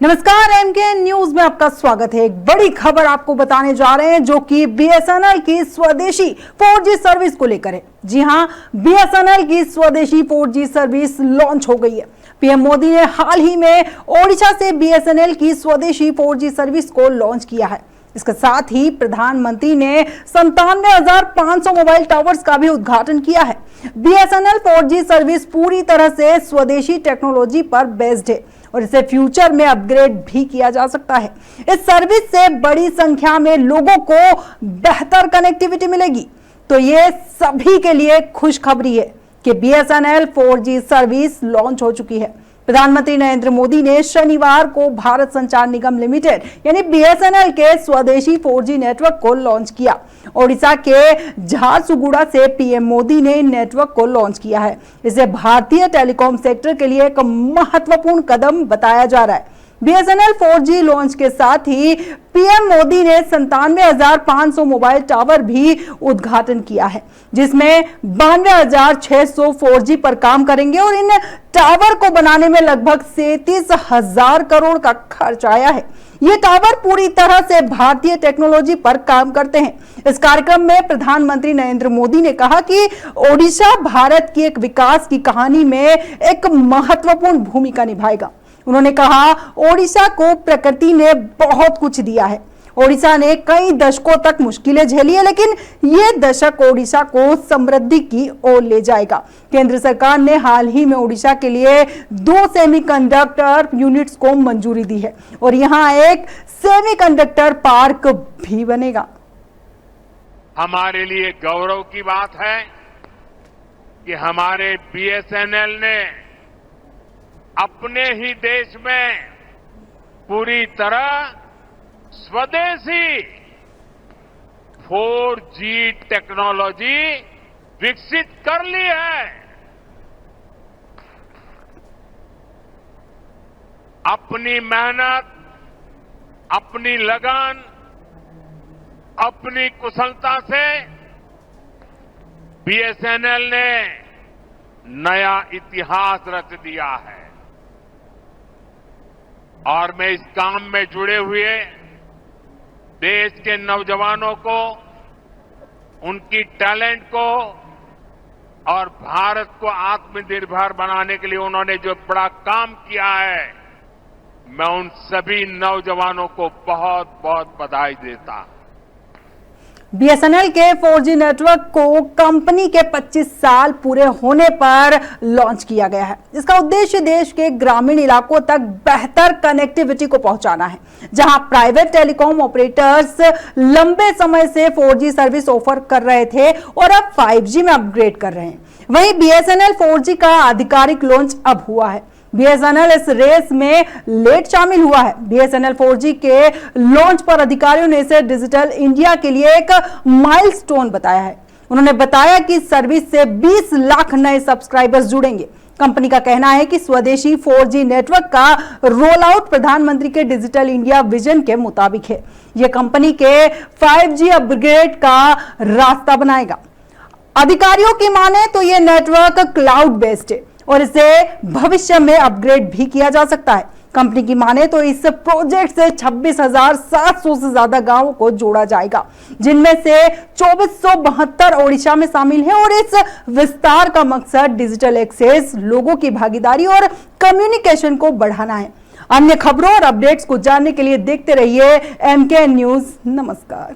नमस्कार, MK news में आपका स्वागत है। एक बड़ी खबर आपको बताने जा रहे हैं जो कि बीएसएनएल की स्वदेशी 4G सर्विस को लेकर है। जी हां, बीएसएनएल की स्वदेशी 4G सर्विस लॉन्च हो गई है। पीएम मोदी ने हाल ही में ओडिशा से बीएसएनएल की स्वदेशी 4G सर्विस को लॉन्च किया है। इसके साथ ही प्रधानमंत्री ने 97,500 मोबाइल टावर्स का भी उद्घाटन किया है। बीएसएनएल 4G सर्विस पूरी तरह से स्वदेशी टेक्नोलॉजी पर बेस्ड है और इसे फ्यूचर में अपग्रेड भी किया जा सकता है। इस सर्विस से बड़ी संख्या में लोगों को बेहतर कनेक्टिविटी मिलेगी। तो ये सभी के लिए खुशखबरी है कि बीएसएनएल 4G सर्विस लॉन्च हो चुकी है। प्रधानमंत्री नरेंद्र मोदी ने शनिवार को भारत संचार निगम लिमिटेड यानी बीएसएनएल के स्वदेशी 4G नेटवर्क को लॉन्च किया। ओडिशा के झारसुगुड़ा से पीएम मोदी ने नेटवर्क को लॉन्च किया है। इसे भारतीय टेलीकॉम सेक्टर के लिए एक महत्वपूर्ण कदम बताया जा रहा है। बीएसएनएल 4G लॉन्च के साथ ही पीएम मोदी ने 97,500 मोबाइल टावर भी उद्घाटन किया है, जिसमें 92,600 4G पर काम करेंगे और इन टावर को बनाने में लगभग 37,000 करोड़ का खर्च आया है। ये टावर पूरी तरह से भारतीय टेक्नोलॉजी पर काम करते हैं। इस कार्यक्रम में प्रधानमंत्री नरेंद्र मोदी ने कहा कि ओडिशा भारत की एक विकास की कहानी में एक महत्वपूर्ण भूमिका निभाएगा। उन्होंने कहा, ओडिशा को प्रकृति ने बहुत कुछ दिया है। ओडिशा ने कई दशकों तक मुश्किलें झेली है, लेकिन ये दशक ओडिशा को समृद्धि की ओर ले जाएगा। केंद्र सरकार ने हाल ही में ओडिशा के लिए 2 सेमीकंडक्टर यूनिट्स को मंजूरी दी है और यहाँ एक सेमीकंडक्टर पार्क भी बनेगा। हमारे लिए गौरव की बात है कि हमारे बीएसएनएल ने अपने ही देश में पूरी तरह स्वदेशी 4G टेक्नोलॉजी विकसित कर ली है। अपनी मेहनत, अपनी लगन, अपनी कुशलता से बीएसएनएल ने नया इतिहास रच दिया है और मैं इस काम में जुड़े हुए देश के नौजवानों को, उनकी टैलेंट को और भारत को आत्मनिर्भर बनाने के लिए उन्होंने जो बड़ा काम किया है, मैं उन सभी नौजवानों को बहुत बहुत बधाई देता हूं। बीएसएनएल के 4G नेटवर्क को कंपनी के 25 साल पूरे होने पर लॉन्च किया गया है। इसका उद्देश्य देश के ग्रामीण इलाकों तक बेहतर कनेक्टिविटी को पहुंचाना है, जहां प्राइवेट टेलीकॉम ऑपरेटर्स लंबे समय से 4G सर्विस ऑफर कर रहे थे और अब 5G में अपग्रेड कर रहे हैं। वहीं बीएसएनएल 4G का आधिकारिक लॉन्च अब हुआ है। बीएसएनएल इस रेस में लेट शामिल हुआ है। बीएसएनएल 4G के लॉन्च पर अधिकारियों ने इसे डिजिटल इंडिया के लिए एक माइलस्टोन बताया है। उन्होंने बताया कि सर्विस से 20 लाख नए सब्सक्राइबर्स जुड़ेंगे। कंपनी का कहना है कि स्वदेशी 4G नेटवर्क का रोल आउट प्रधानमंत्री के डिजिटल इंडिया विजन के मुताबिक है। यह कंपनी के 5G अपग्रेड का रास्ता बनाएगा। अधिकारियों की माने तो यह नेटवर्क क्लाउड बेस्ड है और इसे भविष्य में अपग्रेड भी किया जा सकता है। कंपनी की माने तो इस प्रोजेक्ट से 26,700 से ज्यादा गांवों को जोड़ा जाएगा, जिनमें से 2472 ओडिशा में शामिल हैं और इस विस्तार का मकसद डिजिटल एक्सेस, लोगों की भागीदारी और कम्युनिकेशन को बढ़ाना है। अन्य खबरों और अपडेट्स को जानने के लिए देखते रहिए एमके न्यूज। नमस्कार।